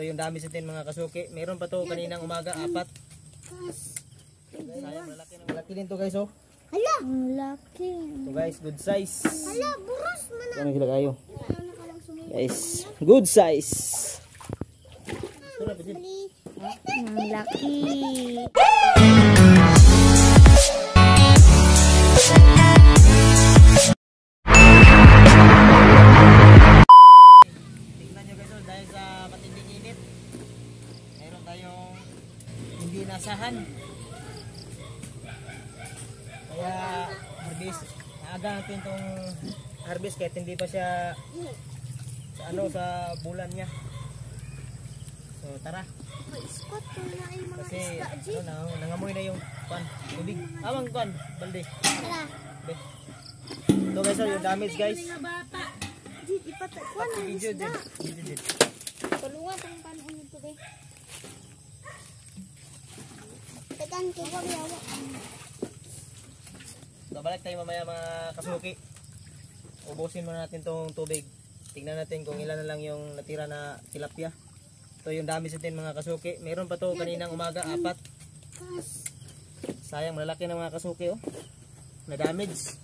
Ito yung dami sa tin mga kasuki. Meron pa to kaninang umaga, 4. Sayang, malaki din to guys oh. Hala, ang laki. Ito guys, good size. Hala, buros man na. Ano sila kayo? Guys, good size. Ang laki. Tingnan nyo guys, dahil sa matinding init, meron tayong hindi nasahan. Kaya harvest, maaga natin itong harvest kahit hindi pa siya sa bulan niya. So tara. Spot ko na yung mga Kasi isda, nangamoy na yung tubig. Awang balde. Hala. Ito guys, yung damage guys. Jid, ipatay ko na yung isda. Video. Tulungan kung paano nito be. Tekan ko ba yawa. Babalik tayo mamaya mga kasuki. Ubusin muna natin tong tubig. Tingnan natin kung ilan na lang yung natira na tilapia. Ito yung dami sa tin mga kasuki. Meron pa to kaninang umaga, 4. Sayang, malalaki na mga kasuki oh. Na damage.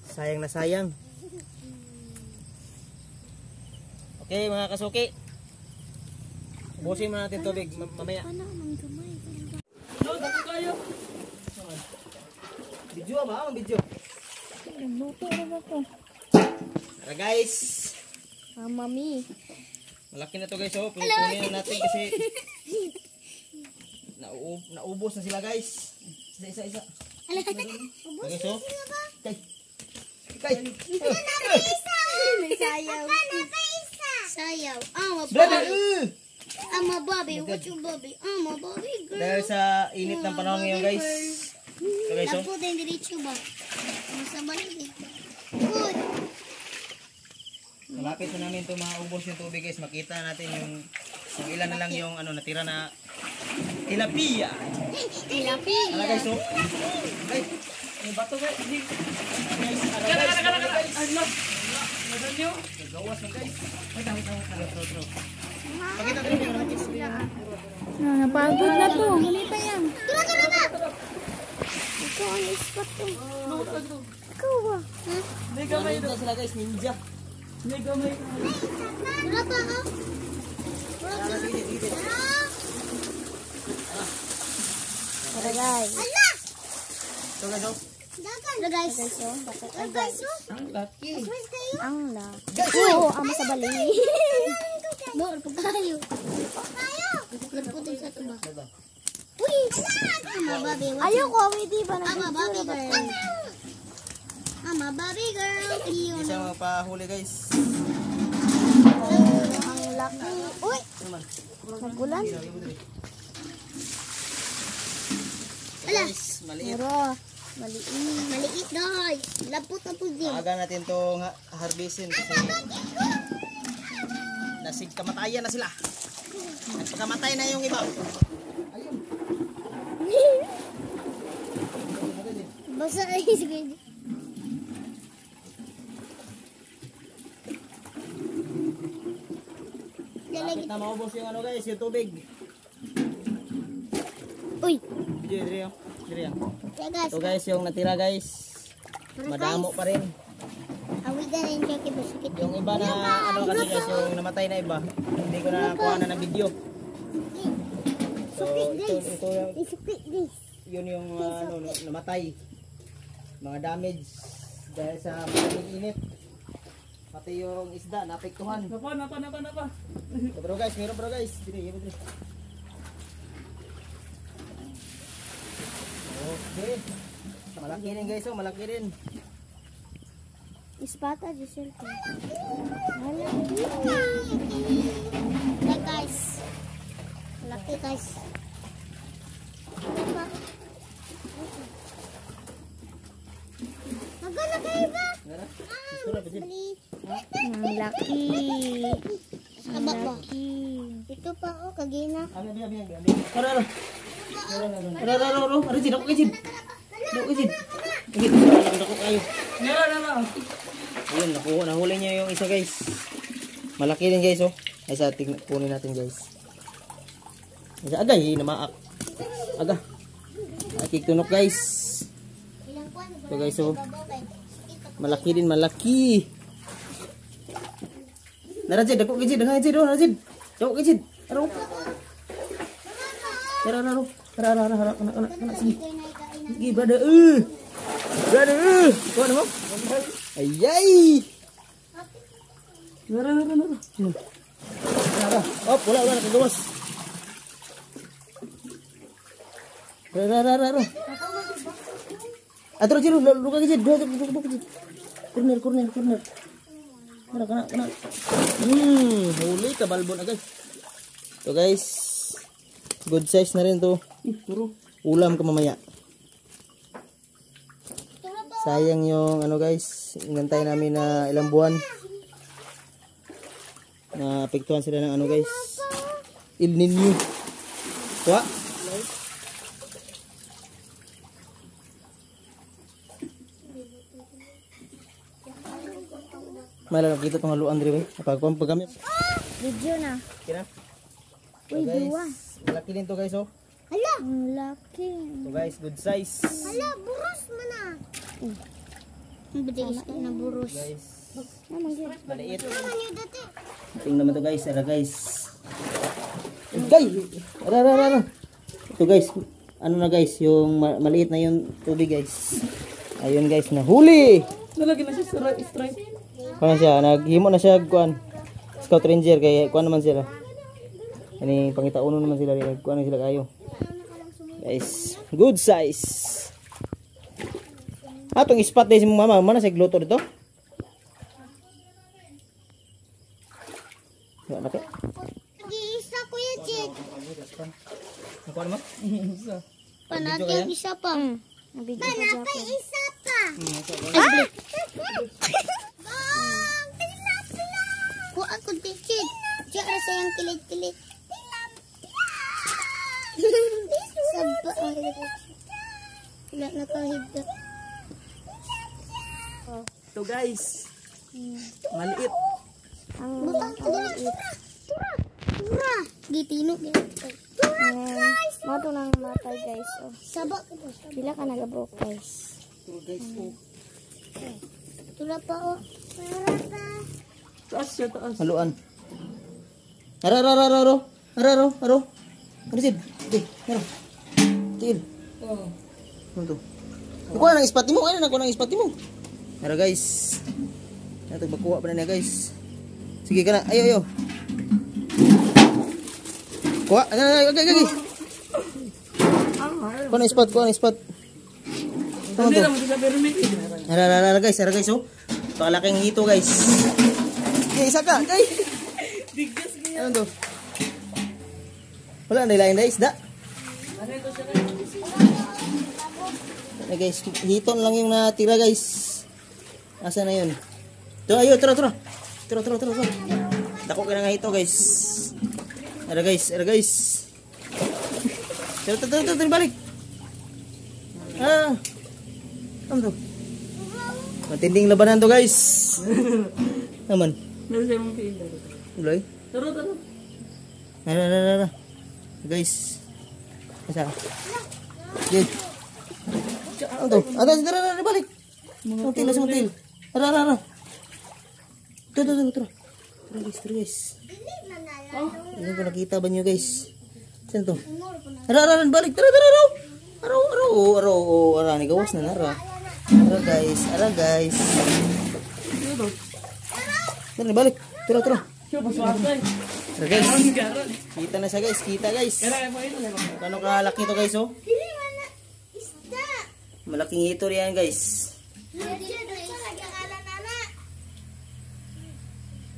Sayang na sayang. Okay mga kasuki. Ubusin muna natin tubig mamaya. Ano man gamay. Video ba? Video. Luto na ako. Tara guys. Mami. Malaki na to guys oh. Pununin na natin kasi naubos na sila guys. Isa. Guys oh. Kay. May sayaw. Sayaw. I'm a Bobby. What you Bobby? I'm a Bobby girl. Dahil sa init ng panahon ngayon guys. So guys oh. Lapo din diretso ba? Masabay din. Good. Malapit na namin ito maubos yung tubig guys. Makita natin yung ilan na lang yung natira na tilapia. Tilapia. Ano guys oh. Ay, may bato guys. Guys, ano guys? Gawas na guys. True. Pakita tayo yung guys. Napagod na to. Huli pa yan. Tula na. Ito ang spot to. Ikaw ba? May gamay na sila guys, ninja. May gamay. Tula pa ha? Sige. Tara guys. So guys oh. Tara guys. Ang laki. Ang laki. Oo, ama sa bali. Bor, pagkayo. Laputin sa tuba. Uy! Ama baby. Ayoko, hindi ba? Ama baby girl. Ama baby girl. Isa magpahuli guys. Ang laki. Uy! Nagulan. Guys, maliit. Pero, maliit guys. Lapot na po din. Aga natin itong harvestin kasi kamatayan na sila. Nagpakamatay na yung iba. Ayun. Basa ay sige. Lapit na maubos yung guys, yung tubig. Uy! Diri. Guys. So guys, yung natira guys. Madamo pa rin. Awit na rin siya kibasakit. Yung iba na kasi guys, yung namatay na iba. Hindi ko na nakuha na ng video. So ito yun yung namatay. Mga damage dahil sa maraming init. Pati yung isda naapektuhan. Napa. So, bro guys, meron bro guys. Dili. Okay. Malaki rin guys, malaki rin. Ispata Giselle ko. Guys. Malaki guys. Magana kayo ba? Ang laki. Ang laki. Ito pa oh, kagina. Tara. Arin ako kajid. Ako kayo. Ayun, nahuli niya yung isa guys. Malaki din guys oh. Ay sa kunin natin guys. Ay sa agay namaak. Aga. Ay tunok guys. So guys, so malaki din, malaki. Narajid, dako gijid, Narajid. Dako gijid. Aro. Ara. Sige. Sige, brother. Brother. Kuha na mo. Ayay. Nara. Oh, wala nakagawas. Ra. Atro jiro, luka gijid. Corner. Kena. Huli ka balbon agad. So guys, good size na rin to. Ulam ka mamaya. Sayang yung ano guys, inantay namin na ilang buwan. Na apektuhan sila ng ano guys, El Nino. Kuha. Malang kita tong haluan diri bay. Apag paggamit. Video na. Kira. Uy, dua. Malaki din to guys oh. Hala, ang laki. So guys, good size. Hala, buros mo na. Ang bilis ka na buros. Guys, Maliit. tingnan naman to guys, ara guys. Guys, ara. Ito guys, ano na guys, yung maliit na yung tubig guys. Ayun guys, nahuli. Nalagyan na siya sa stripe. Kuan siya, naghimo na siya kuan. Scout Ranger kay kuan naman sila. Ani pangitauno naman sila dili kuan sila kayo. Guys, good size. Atong spot din si mama, mana sa gluto dito? Ya, laki. Isa ko yung chik. Ako naman? Panati ang isa pa. Panati isa pa. Kuha ako tichik. Diyan na sayang kilit-kilit. Saba ang kilit. Wala nakahigda. Ito guys. Maliit. Ang maliit. Tura! Gitino. Mato nang matay guys. Saba ko po. Sila ka nagabok guys. Ito guys oh. Tura pa o. Taas siya, taas. Haluan. Araro. Ano sid? Di, meron. Tiil. Oh. Ano to? Kuha nang spot mo. Ano na kuha nang spot mo? Ara guys. Ito bakuha pa na niya guys. Sige ka na. Ayo. Kuha. Okay. Kuha nang spot. Ano Hindi to? naman siya permit. Ara guys oh. Palaking hito guys. Okay, isa ka. Okay. Bigas niya. Ano to? Wala na ilayin na isda. Ano ito siya? Okay guys, hiton lang yung natira guys. Asa na yun? Ito, ayo, tara. Dako ka na nga hito guys. Ara guys. Tara, balik. Ano to? Matinding labanan to guys. Naman. Meron siya mong pila. Uloy. Taro. Ara. Guys. Asa? Good. Ano to? Tara, balik. Suntil. Ara. Tara guys. Ano ko nakita ba nyo guys? Saan to? Ara, balik. Tara. Ara, gawas na nara. Ara guys. Tara, balik. Tara. Siya, paswatay. Ara guys. Ang garan. Kita na siya guys. Kaya mo ito. Kano kalaki to guys oh? Malaking hito riyan guys.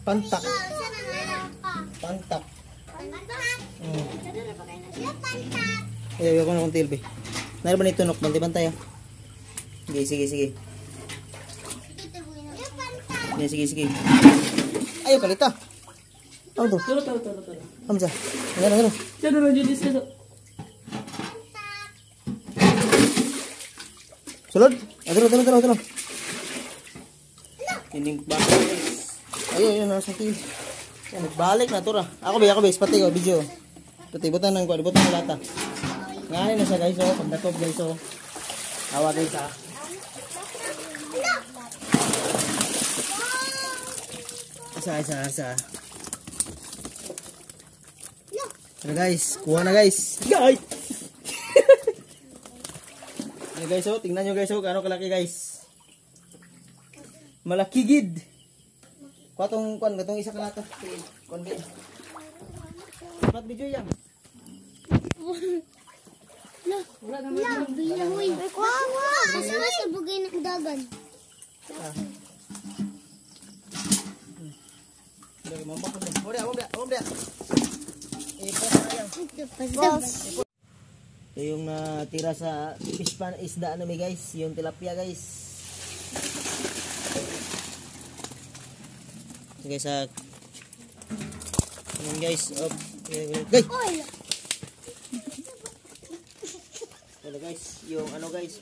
Pantak. Ayaw ko na kong tilbi. Nara ba na itunok? Bantay-bantay ah. Sige. Sige. Ayaw kalita. Ano to? Taro. Ano siya? Ano? Siya na rin siya. Sulod. Tara. Tining baka guys. Ayaw, nasa til. Balik na to ra. Ako ba, pati ko, video. Pati, butan ng lata. Ngayon na siya guys, oh. Pagdatob guys, oh. Awa guys, ah. Isa. Ano guys, kuha na guys. Guys! Ano guys, oh. Tingnan nyo guys, oh. Kano kalaki guys. Malaki gid. Katong isa kalata. Kuan ba? Dapat video yan. Bilahoy. Kuwawa. Asa ka sa bugay ng dagan? Dari mama ko. Omda. Ito yung natira sa fish pan isda namin guys, yung tilapia guys. So guys, yun guys, guys. Wala guys, yung ano guys,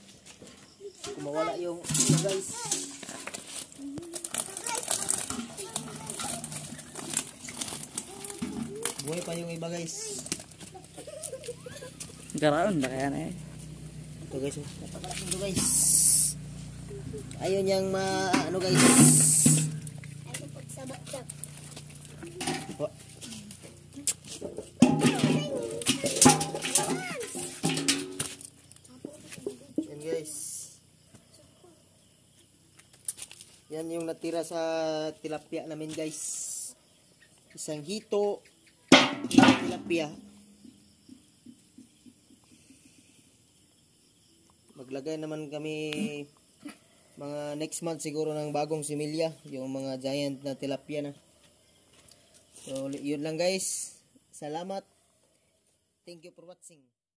kumawala yung guys. Buhay pa yung iba guys. Garaon na kaya na eh. Ito guys, napakalaking ito guys. Ayun yung ano guys. Oh. Yan guys. Yan yung natira sa tilapia namin guys. Isang hito. Tilapia. Maglagay naman kami mga next month siguro ng bagong similya, yung mga giant na tilapia na. So yun lang guys. Salamat. Thank you for watching.